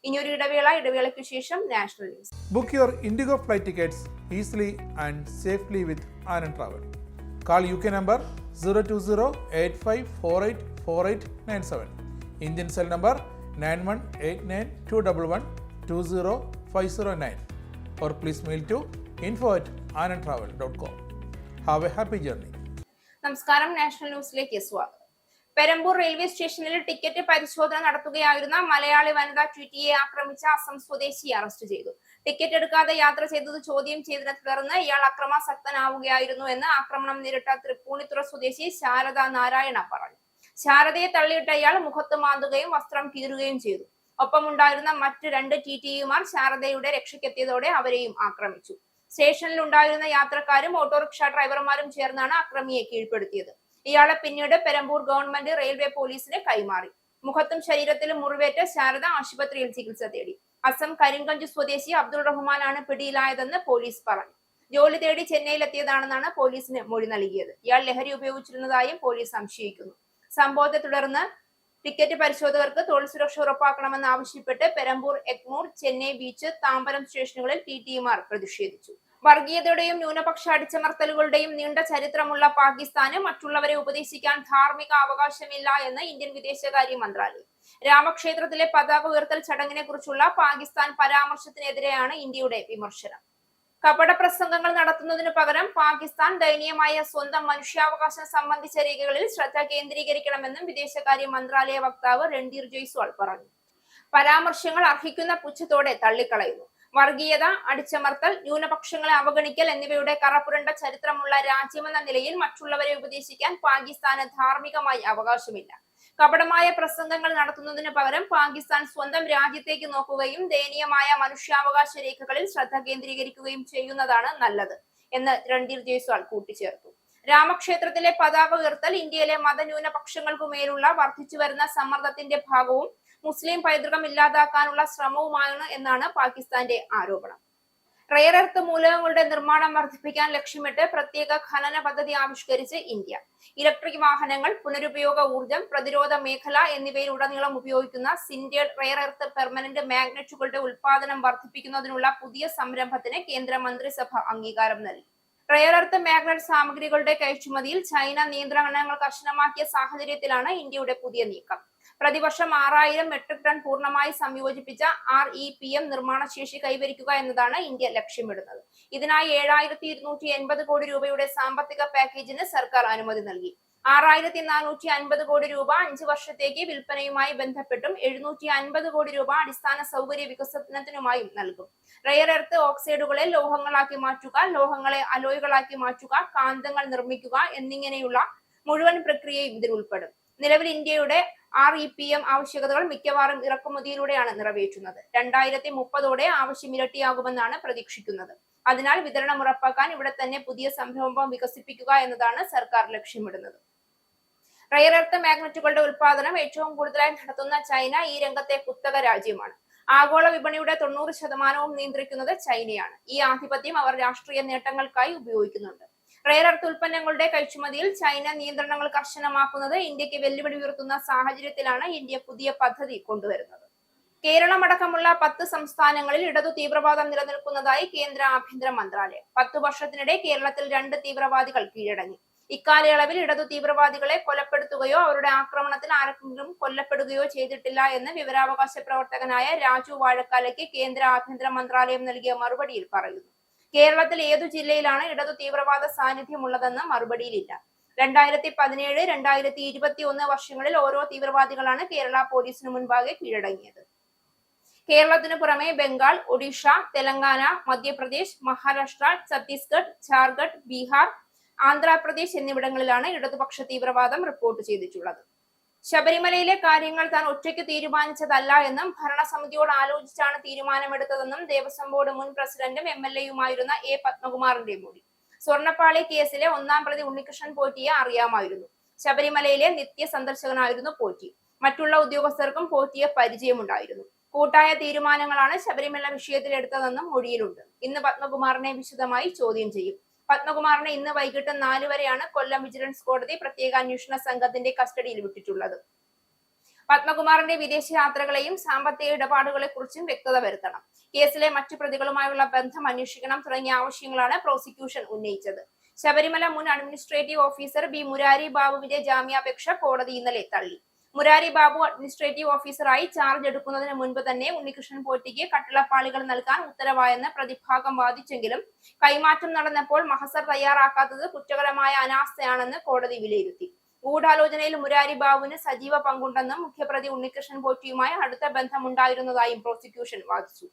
ഇനി ഒരു ഇടവേളയ്ക്ക് ശേഷം national news.
Book your Indigo flight tickets easily and safely with Anand Travel. Call UK number 020-8548-4897. Indian cell number 918921120509 or please mail to info@anandtravel.com. Have a happy journey.
നമസ്കാരം, national ന്യൂസിലേക്ക് സ്വാഗതം. Perambur railway സ്റ്റേഷനിൽ ticket പരിശോധന നടത്തുകയായിരുന്ന മലയാളി വനിത TTE ആക്രമിച്ച അസം സ്വദേശിയെ arrest ചെയ്തു. Ticket എടുക്കാതെ യാത്ര ചെയ്തത് ചോദ്യം ചെയ്തതിനെ തുടർന്ന് ഇയാൾ അക്രമാസക്തനാവുകയായിരുന്നു എന്ന് ആക്രമണം നേരിട്ട തൃപ്പൂണിത്തുറ സ്വദേശി ശാരദ നാരായണ പറഞ്ഞു. ശാരദയെ തള്ളിയിട്ട ഇയാൾ മുഖത്ത് മാന്തുകയും വസ്ത്രം കീറുകയും ചെയ്തു. ഒപ്പമുണ്ടായിരുന്ന മറ്റ് 2 TTEമാർ ശാരദയുടെ രക്ഷയ്ക്കെത്തിയതോടെ അവരെയും ആക്രമിച്ചു. സ്റ്റേഷനിൽ ഉണ്ടായിരുന്ന യാത്രക്കാരും ഓട്ടോറിക്ഷ ഡ്രൈവർമാരും ചേർന്നാണ് അക്രമിയെ കീഴ്പ്പെടുത്തിയത്. ഇയാളെ പിന്നീട് പെരമ്പൂർ ഗവൺമെന്റ് റെയിൽവേ പോലീസിന് കൈമാറി. മുഖത്തും ശരീരത്തിലും മുറിവേറ്റ ശാരദ ആശുപത്രിയിൽ ചികിത്സ തേടി. അസം കരിങ്കഞ്ച് സ്വദേശി അബ്ദുൾ റഹ്മാനാണ് പിടിയിലായതെന്ന് പോലീസ് പറഞ്ഞു. ജോലി തേടി ചെന്നൈയിലെത്തിയതാണെന്നാണ് പോലീസിന് മൊഴി നൽകിയത്. ഇയാൾ ലഹരി ഉപയോഗിച്ചിരുന്നതായും പോലീസ് സംശയിക്കുന്നു. സംഭവത്തെ തുടർന്ന് ടിക്കറ്റ് പരിശോധകർക്ക് തൊഴിൽ സുരക്ഷ ഉറപ്പാക്കണമെന്ന് ആവശ്യപ്പെട്ട് പെരമ്പൂർ, എഗ്മൂർ, ചെന്നൈ ബീച്ച്, താമ്പരം സ്റ്റേഷനുകളിൽ TTEമാർ പ്രതിഷേധിച്ചു. വർഗീയതയുടെയും ന്യൂനപക്ഷ അടിച്ചമർത്തലുകളുടെയും നീണ്ട ചരിത്രമുള്ള പാകിസ്ഥാന് മറ്റുള്ളവരെ ഉപദേശിക്കാൻ ധാർമ്മിക അവകാശമില്ല എന്ന് ഇന്ത്യൻ വിദേശകാര്യ മന്ത്രാലയം. രാമക്ഷേത്രത്തിലെ പതാക ഉയർത്തൽ ചടങ്ങിനെ കുറിച്ചുള്ള പാകിസ്ഥാൻ പരാമർശത്തിനെതിരെയാണ് ഇന്ത്യയുടെ വിമർശനം. കപട പ്രസംഗങ്ങൾ നടത്തുന്നതിനു പകരം പാകിസ്ഥാൻ ദയനീയമായ സ്വന്തം മനുഷ്യാവകാശം സംബന്ധിച്ച രേഖകളിൽ ശ്രദ്ധ കേന്ദ്രീകരിക്കണമെന്നും വിദേശകാര്യ മന്ത്രാലയ വക്താവ് രൺധീർ ജയ്സ്വാൾ പറഞ്ഞു. പരാമർശങ്ങൾ അർഹിക്കുന്ന പുച്ഛത്തോടെ തള്ളിക്കളയുന്നു. വർഗീയത, അടിച്ചമർത്തൽ, ന്യൂനപക്ഷങ്ങളെ അവഗണിക്കൽ എന്നിവയുടെ കറപുരണ്ട ചരിത്രമുള്ള രാജ്യമെന്ന നിലയിൽ മറ്റുള്ളവരെ ഉപദേശിക്കാൻ പാകിസ്ഥാന് ധാർമ്മികമായി അവകാശമില്ല. കപടമായ പ്രസംഗങ്ങൾ നടത്തുന്നതിന് പകരം പാകിസ്ഥാൻ സ്വന്തം രാജ്യത്തേക്ക് നോക്കുകയും ദയനീയമായ മനുഷ്യാവകാശ രേഖകളിൽ ശ്രദ്ധ കേന്ദ്രീകരിക്കുകയും ചെയ്യുന്നതാണ് നല്ലത് എന്ന് രൺധീർ ജയ്സ്വാൾ കൂട്ടിച്ചേർത്തു. രാമക്ഷേത്രത്തിലെ പതാക ഉയർത്തൽ ഇന്ത്യയിലെ മതന്യൂനപക്ഷങ്ങൾക്കു മേലുള്ള വർദ്ധിച്ചുവരുന്ന സമ്മർദ്ദത്തിന്റെ ഭാഗവും മുസ്ലിം പൈതൃകം ഇല്ലാതാക്കാനുള്ള ശ്രമവുമാണ് എന്നാണ് പാകിസ്ഥാന്റെ ആരോപണം. റെയർ എർത്ത് മൂലകങ്ങളുടെ നിർമ്മാണം വർദ്ധിപ്പിക്കാൻ ലക്ഷ്യമിട്ട് പ്രത്യേക ഖനന പദ്ധതി ആവിഷ്കരിച്ച് ഇന്ത്യ. ഇലക്ട്രിക് വാഹനങ്ങൾ, പുനരുപയോഗ ഊർജം, പ്രതിരോധ മേഖല എന്നിവയിലുടനീളം ഉപയോഗിക്കുന്ന സിൻറ്റേഡ് റെയർ എർത്ത് പെർമനന്റ് മാഗ്നറ്റുകളുടെ ഉൽപാദനം വർദ്ധിപ്പിക്കുന്നതിനുള്ള പുതിയ സംരംഭത്തിന് കേന്ദ്ര മന്ത്രിസഭ അംഗീകാരം നൽകി. റെയർ എർത്ത് മാഗ്നറ്റ് സാമഗ്രികളുടെ കയറ്റുമതിയിൽ ചൈന നിയന്ത്രണങ്ങൾ കർശനമാക്കിയ സാഹചര്യത്തിലാണ് ഇന്ത്യയുടെ പുതിയ നീക്കം. പ്രതിവർഷം 6000 മെട്രിക് ടൺ പൂർണ്ണമായി സംയോജിപ്പിച്ച REPM നിർമ്മാണ ശേഷി കൈവരിക്കുക എന്നതാണ് ഇന്ത്യ ലക്ഷ്യമിടുന്നത്. ഇതിനായി 7280 കോടി രൂപയുടെ സാമ്പത്തിക പാക്കേജിന് സർക്കാർ അനുമതി നൽകി. 6450 കോടി രൂപ 5 വർഷത്തേക്ക് വിൽപ്പനയുമായി ബന്ധപ്പെട്ടും 750 കോടി രൂപ അടിസ്ഥാന സൗകര്യ വികസനത്തിനുമായും നൽകും. റെയർ എർത്ത് ഓക്സൈഡുകളെ ലോഹങ്ങളാക്കി മാറ്റുക, ലോഹങ്ങളെ അലോയ്കളാക്കി മാറ്റുക, കാന്തങ്ങൾ നിർമ്മിക്കുക എന്നിങ്ങനെയുള്ള മുഴുവൻ പ്രക്രിയയും ഇതിൽ ഉൾപ്പെടും. നിലവിൽ ഇന്ത്യയുടെ REPM ആവശ്യകതകൾ മിക്കവാറും ഇറക്കുമതിയിലൂടെയാണ് നിറവേറ്റുന്നത്. 2030 ആവശ്യം ഇരട്ടിയാകുമെന്നാണ് പ്രതീക്ഷിക്കുന്നത്. അതിനാൽ വിതരണം ഉറപ്പാക്കാൻ ഇവിടെ തന്നെ പുതിയ സംരംഭം വികസിപ്പിക്കുക എന്നതാണ് സർക്കാർ ലക്ഷ്യമിടുന്നത്. റെയർ എർത്ത് മാഗ്നറ്റുകളുടെ ഉൽപാദനം ഏറ്റവും കൂടുതലായി നടത്തുന്ന ചൈന ഈ രംഗത്തെ കുത്തക രാജ്യമാണ്. ആഗോള വിപണിയുടെ 90% നിയന്ത്രിക്കുന്നത് ചൈനയാണ്. ഈ ആധിപത്യം അവർ രാഷ്ട്രീയ നേട്ടങ്ങൾക്കായി ഉപയോഗിക്കുന്നുണ്ട്. റെയർ എർത്ത് ഉൽപ്പന്നങ്ങളുടെ കയറ്റുമതിയിൽ ചൈന നിയന്ത്രണങ്ങൾ കർശനമാക്കുന്നത് ഇന്ത്യക്ക് വെല്ലുവിളി ഉയർത്തുന്ന സാഹചര്യത്തിലാണ് ഇന്ത്യ പുതിയ പദ്ധതി കൊണ്ടുവരുന്നത്. കേരളമടക്കമുള്ള 10 സംസ്ഥാനങ്ങളിൽ ഇടതു തീവ്രവാദം നിലനിൽക്കുന്നതായി കേന്ദ്ര ആഭ്യന്തര മന്ത്രാലയം. 10 വർഷത്തിനിടെ കേരളത്തിൽ 2 തീവ്രവാദികൾ കീഴടങ്ങി. ഇക്കാലയളവിൽ ഇടതു തീവ്രവാദികളെ കൊലപ്പെടുത്തുകയോ അവരുടെ ആക്രമണത്തിൽ ആരെങ്കിലും കൊല്ലപ്പെടുകയോ ചെയ്തിട്ടില്ല എന്ന് വിവരാവകാശ പ്രവർത്തകനായ രാജു വാഴക്കാലയ്ക്ക് കേന്ദ്ര ആഭ്യന്തര മന്ത്രാലയം നൽകിയ മറുപടിയിൽ പറയുന്നു. കേരളത്തിൽ ഏതു ജില്ലയിലാണ് ഇടതു തീവ്രവാദ സാന്നിധ്യമുള്ളതെന്ന് മറുപടിയിലില്ല. 2017, 2021 വർഷങ്ങളിൽ ഓരോ തീവ്രവാദികളാണ് കേരള പോലീസിന് മുൻപാകെ കീഴടങ്ങിയത്. കേരളത്തിനു പുറമെ ബംഗാൾ, ഒഡീഷ, തെലങ്കാന, മധ്യപ്രദേശ്, മഹാരാഷ്ട്ര, ഛത്തീസ്ഗഡ്, ജാർഖണ്ഡ്, ബീഹാർ, ആന്ധ്രാപ്രദേശ് എന്നിവിടങ്ങളിലാണ് ഇടതുപക്ഷ തീവ്രവാദം റിപ്പോർട്ട് ചെയ്തിട്ടുള്ളത്. ശബരിമലയിലെ കാര്യങ്ങൾ താൻ ഒറ്റയ്ക്ക് തീരുമാനിച്ചതല്ല എന്നും ഭരണസമിതിയോട് ആലോചിച്ചാണ് തീരുമാനമെടുത്തതെന്നും ദേവസ്വം ബോർഡ് മുൻ പ്രസിഡന്റും MLA-യുമായിരുന്ന A. പത്മകുമാറിന്റെ മൊഴി. സ്വർണ്ണപ്പാളി കേസിലെ 1-ാം പ്രതി ഉണ്ണികൃഷ്ണൻ പോറ്റിയെ അറിയാമായിരുന്നു. ശബരിമലയിലെ നിത്യ സന്ദർശകനായിരുന്നു പോറ്റി. മറ്റുള്ള ഉദ്യോഗസ്ഥർക്കും പോറ്റിയെ പരിചയമുണ്ടായിരുന്നു. കൂട്ടായ തീരുമാനങ്ങളാണ് ശബരിമല വിഷയത്തിൽ എടുത്തതെന്നും മൊഴിയിലുണ്ട്. ഇന്ന് പത്മകുമാറിനെ വിശദമായി ചോദ്യം ചെയ്യും. പത്മകുമാറിനെ ഇന്ന് വൈകിട്ട് 4 വരെയാണ് കൊല്ലം വിജിലൻസ് കോടതി പ്രത്യേക അന്വേഷണ സംഘത്തിന്റെ കസ്റ്റഡിയിൽ വിട്ടിട്ടുള്ളത്. പത്മകുമാറിന്റെ വിദേശ യാത്രകളെയും സാമ്പത്തിക ഇടപാടുകളെ കുറിച്ചും വ്യക്തത വരുത്തണം. കേസിലെ മറ്റു പ്രതികളുമായുള്ള ബന്ധം അന്വേഷിക്കണം തുടങ്ങിയ ആവശ്യങ്ങളാണ് പ്രോസിക്യൂഷൻ ഉന്നയിച്ചത്. ശബരിമല മുൻ അഡ്മിനിസ്ട്രേറ്റീവ് ഓഫീസർ B. മുരാരി ബാബുവിന്റെ ജാമ്യാപേക്ഷ കോടതി ഇന്നലെ തള്ളി. മുരാരി ബാബു അഡ്മിനിസ്ട്രേറ്റീവ് ഓഫീസറായി ചാർജ് എടുക്കുന്നതിന് മുൻപ് തന്നെ ഉണ്ണികൃഷ്ണൻ പോറ്റിക്ക് കട്ടിളപ്പാളികൾ നൽകാൻ ഉത്തരവായെന്ന് പ്രതിഭാഗം വാദിച്ചെങ്കിലും കൈമാറ്റം നടന്നപ്പോൾ മഹസർ തയ്യാറാക്കാത്തത് കുറ്റകരമായ അനാസ്ഥയാണെന്ന് കോടതി വിലയിരുത്തി. ഗൂഢാലോചനയിൽ മുരാരി ബാബുവിന് സജീവ പങ്കുണ്ടെന്നും മുഖ്യപ്രതി ഉണ്ണികൃഷ്ണൻ പോറ്റിയുമായി അടുത്ത ബന്ധമുണ്ടായിരുന്നതായും പ്രോസിക്യൂഷൻ വാദിച്ചു.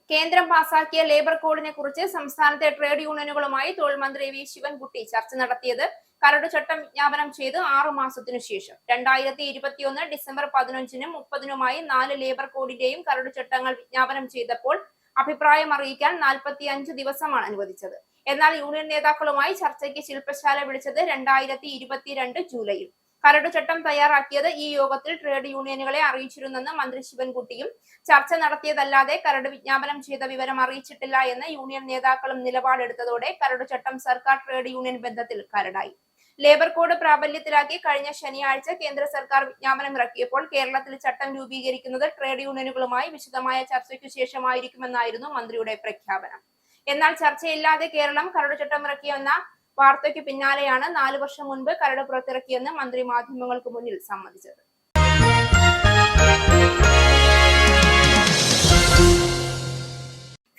കേന്ദ്രം പാസാക്കിയ ലേബർ കോഡിനെ കുറിച്ച് സംസ്ഥാനത്തെ ട്രേഡ് യൂണിയനുകളുമായി തൊഴിൽ മന്ത്രി V. ശിവൻകുട്ടി ചർച്ച നടത്തിയത് കരട് ചട്ടം വിജ്ഞാപനം ചെയ്ത് 6 മാസത്തിനു ശേഷം. 2021 ഡിസംബർ 15-നും 30-നുമായി 4 ലേബർ കോഡിന്റെയും കരട് ചട്ടങ്ങൾ വിജ്ഞാപനം ചെയ്തപ്പോൾ അഭിപ്രായം അറിയിക്കാൻ 45 ദിവസമാണ് അനുവദിച്ചത്. എന്നാൽ യൂണിയൻ നേതാക്കളുമായി ചർച്ചയ്ക്ക് ശില്പശാല വിളിച്ചത് 2022 ജൂലൈയിൽ. കരട് ചട്ടം തയ്യാറാക്കിയത് ഈ യോഗത്തിൽ ട്രേഡ് യൂണിയനുകളെ അറിയിച്ചിരുന്നെന്ന് മന്ത്രി ശിവൻകുട്ടിയും ചർച്ച നടത്തിയതല്ലാതെ കരട് വിജ്ഞാപനം ചെയ്ത വിവരം അറിയിച്ചിട്ടില്ല എന്ന് യൂണിയൻ നേതാക്കളും നിലപാടെടുത്തതോടെ കരട് ചട്ടം സർക്കാർ ട്രേഡ് യൂണിയൻ ബന്ധത്തിൽ കരടായി. ലേബർ കോഡ് പ്രാബല്യത്തിലാക്കി കഴിഞ്ഞ ശനിയാഴ്ച കേന്ദ്ര സർക്കാർ വിജ്ഞാപനം ഇറക്കിയപ്പോൾ കേരളത്തിൽ ചട്ടം രൂപീകരിക്കുന്നത് ട്രേഡ് യൂണിയനുകളുമായി വിശദമായ ചർച്ചയ്ക്കു ശേഷമായിരിക്കുമെന്നായിരുന്നു മന്ത്രിയുടെ പ്രഖ്യാപനം. എന്നാൽ ചർച്ചയില്ലാതെ കേരളം കരട് ചട്ടം ഇറക്കിയെന്ന വാർത്തയ്ക്ക് പിന്നാലെയാണ് 4 വർഷം മുൻപ് കരട് പുറത്തിറക്കിയെന്ന് മന്ത്രി മാധ്യമങ്ങൾക്ക് മുന്നിൽ സമ്മതിച്ചത്.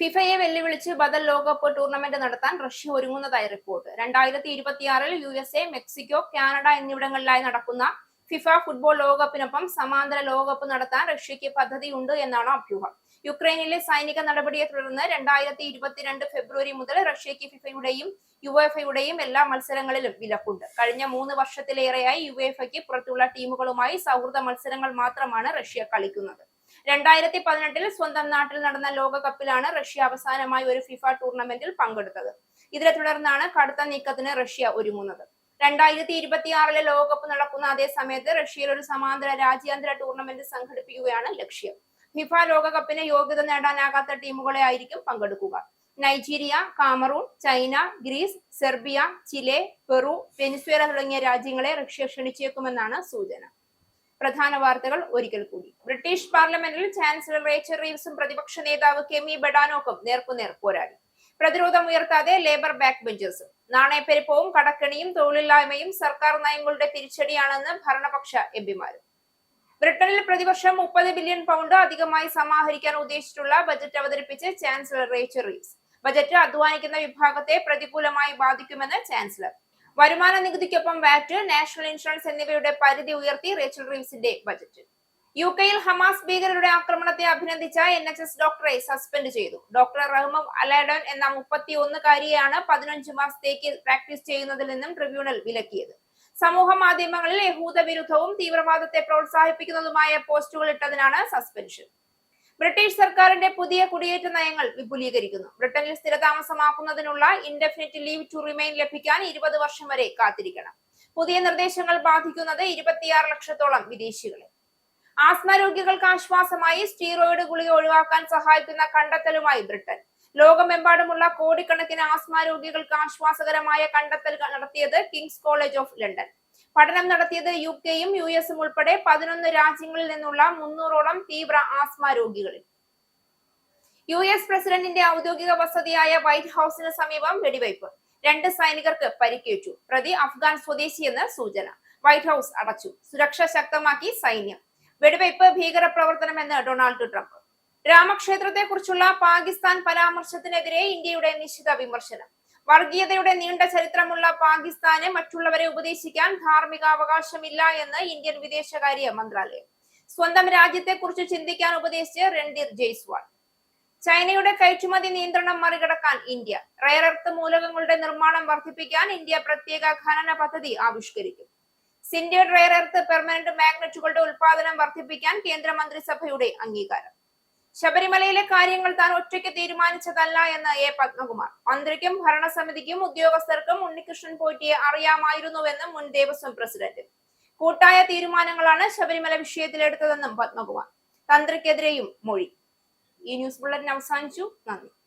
ഫിഫയെ വെല്ലുവിളിച്ച് ബദൽ ലോകകപ്പ് ടൂർണമെന്റ് നടത്താൻ റഷ്യ ഒരുങ്ങുന്നതായി റിപ്പോർട്ട്. 2026-ൽ USA, മെക്സിക്കോ, കാനഡ എന്നിവിടങ്ങളിലായി നടക്കുന്ന ഫിഫ ഫുട്ബോൾ ലോകകപ്പിനൊപ്പം സമാന്തര ലോകകപ്പ് നടത്താൻ റഷ്യയ്ക്ക് പദ്ധതിയുണ്ട് എന്നാണ് അഭ്യൂഹം. യുക്രൈനിലെ സൈനിക നടപടിയെ തുടർന്ന് 2022 ഫെബ്രുവരി മുതൽ റഷ്യയ്ക്ക് ഫിഫയുടെയും യുവേഫയുടെയും എല്ലാ മത്സരങ്ങളിലും വിലക്കുണ്ട്. കഴിഞ്ഞ 3 വർഷത്തിലേറെയായി യുവേഫയ്ക്ക് പുറത്തുള്ള ടീമുകളുമായി സൗഹൃദ മത്സരങ്ങൾ മാത്രമാണ് റഷ്യ കളിക്കുന്നത്. 2018-ൽ സ്വന്തം നാട്ടിൽ നടന്ന ലോകകപ്പിലാണ് റഷ്യ അവസാനമായി ഒരു ഫിഫ ടൂർണമെന്റിൽ പങ്കെടുത്തത്. ഇതിനെ തുടർന്നാണ് കടുത്ത നീക്കത്തിന് റഷ്യ ഒരുങ്ങുന്നത്. 2026-ലെ ലോകകപ്പ് നടക്കുന്ന അതേ സമയത്ത് റഷ്യയിൽ ഒരു സമാന്തര രാജ്യാന്തര ടൂർണമെന്റ് സംഘടിപ്പിക്കുകയാണ് ലക്ഷ്യം. ഫിഫ ലോകകപ്പിന് യോഗ്യത നേടാനാകാത്ത ടീമുകളെ ആയിരിക്കും പങ്കെടുക്കുക. Nigeria, Cameroon, China, Greece, Serbia, Chile, Peru, Venezuela തുടങ്ങിയ രാജ്യങ്ങളെ റഷ്യ ക്ഷണിച്ചേക്കുമെന്നാണ് സൂചന. പ്രധാന വാർത്തകൾ ഒരിക്കൽ കൂടി. ബ്രിട്ടീഷ് പാർലമെന്റിൽ ചാൻസലർ റേച്ചൽ റീവ്സും പ്രതിപക്ഷ നേതാവ് കെമി ബഡാനോക്കും നേർക്കുനേർ പോരാടി. പ്രതിരോധം ഉയർത്താതെ ലേബർ ബാക്ക് ബെഞ്ചേഴ്സും. നാണയപ്പെരുപ്പവും കടക്കെണിയും തൊഴിലില്ലായ്മയും സർക്കാർ നയങ്ങളുടെ തിരിച്ചടിയാണെന്ന് ഭരണപക്ഷ എംപിമാരും. ബ്രിട്ടനിൽ പ്രതിവർഷം 30 ബില്യൺ പൗണ്ട് അധികമായി സമാഹരിക്കാൻ ഉദ്ദേശിച്ചിട്ടുള്ള ബജറ്റ് അവതരിപ്പിച്ച് ചാൻസലർ റേച്ചൽ റീവ്സ്. ബജറ്റ് അധ്വാനിക്കുന്ന വിഭാഗത്തെ പ്രതികൂലമായി ബാധിക്കുമെന്ന് ചാൻസലർ. വരുമാന നികുതിക്കൊപ്പം വാറ്റ്, നാഷണൽ ഇൻഷുറൻസ് എന്നിവയുടെ പരിധി ഉയർത്തി റേച്ചൽ റീവ്സിന്റെ ബജറ്റ്. UK-യിൽ ഹമാസ് ഭീകരരുടെ ആക്രമണത്തെ അഭിനന്ദിച്ച NHS ഡോക്ടറെ സസ്പെൻഡ് ചെയ്തു. ഡോക്ടർ റഹ്മം അലാഡോൻ എന്ന 31-കാരിയെയാണ് 15 മാസത്തേക്ക് പ്രാക്ടീസ് ചെയ്യുന്നതിൽ നിന്നും ട്രിബ്യൂണൽ വിലക്കിയത്. സമൂഹ മാധ്യമങ്ങളിൽ യഹൂദ വിരുദ്ധവും തീവ്രവാദത്തെ പ്രോത്സാഹിപ്പിക്കുന്നതുമായ പോസ്റ്റുകൾ ഇട്ടതിനാണ് സസ്പെൻഷൻ. ബ്രിട്ടീഷ് സർക്കാരിന്റെ പുതിയ കുടിയേറ്റ നയങ്ങൾ വിപുലീകരിക്കുന്നു. ബ്രിട്ടനിൽ സ്ഥിരതാമസമാക്കുന്നതിനുള്ള ഇൻഡെഫിനിറ്റ് ലീവ് ടു റിമെയിൻ ലഭിക്കാൻ 20 വർഷം വരെ കാത്തിരിക്കണം. പുതിയ നിർദ്ദേശങ്ങൾ ബാധിക്കുന്നത് 26 ലക്ഷത്തോളം വിദേശികളെ. ആസ്മ രോഗികൾക്ക് ആശ്വാസമായി സ്റ്റീറോയിഡ് ഗുളിക ഒഴിവാക്കാൻ സഹായിക്കുന്ന കണ്ടെത്തലുമായി ബ്രിട്ടൻ. ലോകമെമ്പാടുമുള്ള കോടിക്കണക്കിന് ആസ്മ രോഗികൾക്ക് ആശ്വാസകരമായ കണ്ടെത്തൽ നടത്തിയത് കിങ്സ് കോളേജ് ഓഫ് ലണ്ടൻ. പഠനം നടത്തിയത് UK-യും US-ഉം ഉൾപ്പെടെ 11 രാജ്യങ്ങളിൽ നിന്നുള്ള 300ഓളം തീവ്ര ആസ്മ രോഗികളിൽ. US പ്രസിഡന്റിന്റെ ഔദ്യോഗിക വസതിയായ വൈറ്റ് ഹൌസിന് സമീപം വെടിവയ്പ്. 2 സൈനികർക്ക് പരിക്കേറ്റു. പ്രതി അഫ്ഗാൻ സ്വദേശിയെന്ന് സൂചന. വൈറ്റ് ഹൌസ് അടച്ചു. സുരക്ഷ ശക്തമാക്കി സൈന്യം. വെടിവയ്പ് ഭീകരപ്രവർത്തനമെന്ന് ഡൊണാൾഡ് ട്രംപ്. രാമക്ഷേത്രത്തെക്കുറിച്ചുള്ള പാകിസ്ഥാൻ പരാമർശത്തിനെതിരെ ഇന്ത്യയുടെ നിശിത വിമർശനം. വർഗീയതയുടെ നീണ്ട ചരിത്രമുള്ള പാകിസ്ഥാന് മറ്റുള്ളവരെ ഉപദേശിക്കാൻ ധാർമ്മികാവകാശമില്ല എന്ന് ഇന്ത്യൻ വിദേശകാര്യ മന്ത്രാലയം. സ്വന്തം രാജ്യത്തെക്കുറിച്ച് ചിന്തിക്കാൻ ഉപദേശിച്ച് രൺധീർ ജയ്സ്വാൾ. ചൈനയുടെ കയറ്റുമതി നിയന്ത്രണം മറികടക്കാൻ ഇന്ത്യ. റെയർ എർത്ത് മൂലകങ്ങളുടെ നിർമ്മാണം വർദ്ധിപ്പിക്കാൻ ഇന്ത്യ പ്രത്യേക ഖനന പദ്ധതി ആവിഷ്കരിക്കും. സിൻഡേഡ് റെയർ എർത്ത് പെർമനന്റ് മാഗ്നറ്റുകളുടെ ഉൽപാദനം വർദ്ധിപ്പിക്കാൻ കേന്ദ്രമന്ത്രിസഭയുടെ അംഗീകാരം. ശബരിമലയിലെ കാര്യങ്ങൾ താൻ ഒറ്റയ്ക്ക് തീരുമാനിച്ചതല്ല എന്ന് A. പത്മകുമാർ. മന്ത്രിക്കും ഭരണസമിതിക്കും ഉദ്യോഗസ്ഥർക്കും ഉണ്ണികൃഷ്ണൻ പോറ്റിയെ അറിയാമായിരുന്നുവെന്നും മുൻ ദേവസ്വം പ്രസിഡന്റ്. കൂട്ടായ തീരുമാനങ്ങളാണ് ശബരിമല വിഷയത്തിലെടുത്തതെന്നും പത്മകുമാർ. തന്ത്രിക്കെതിരെയും മൊഴി. ഈ ന്യൂസ് ബുള്ളറ്റിൻ അവസാനിച്ചു. നന്ദി.